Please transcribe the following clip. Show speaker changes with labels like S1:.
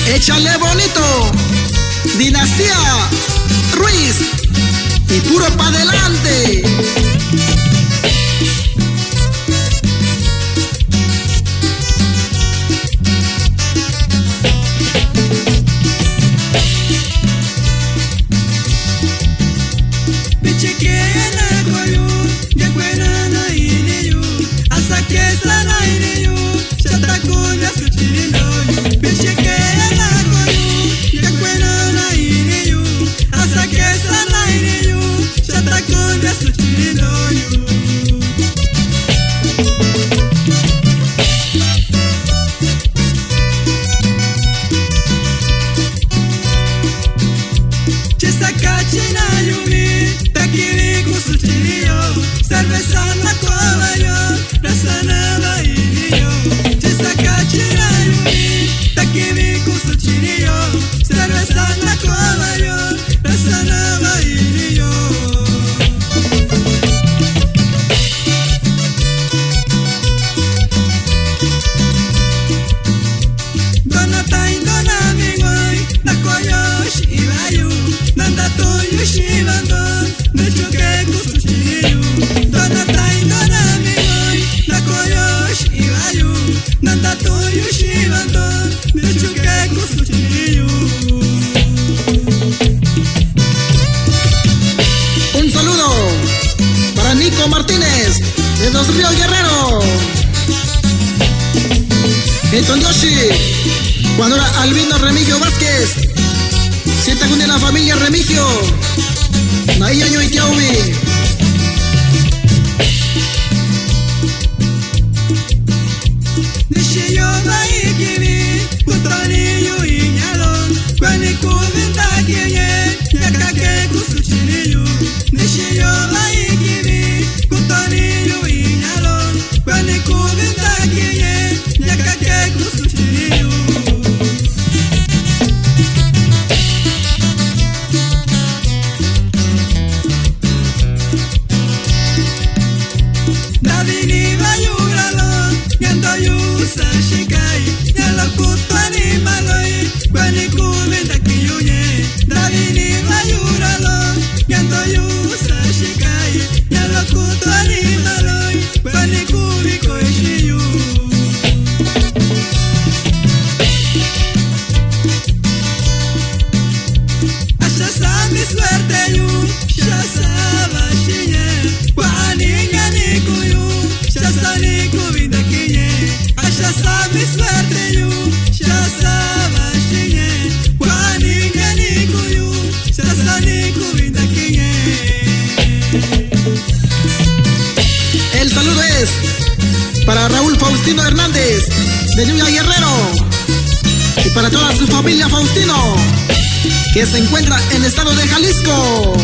S1: Échale bonito, Dinastía Ruiz, y puro pa' adelante. Un saludo para Nico Martínez de Dos Ríos Guerrero. Elton Yoshi, cuando era Albino Remigio Vázquez, sienta con la familia Remigio, Nayaño y Tiaubi. El saludo es para Raúl Faustino Hernández de Ñuña Guerrero y para toda su familia Faustino que se encuentra en el estado de Jalisco.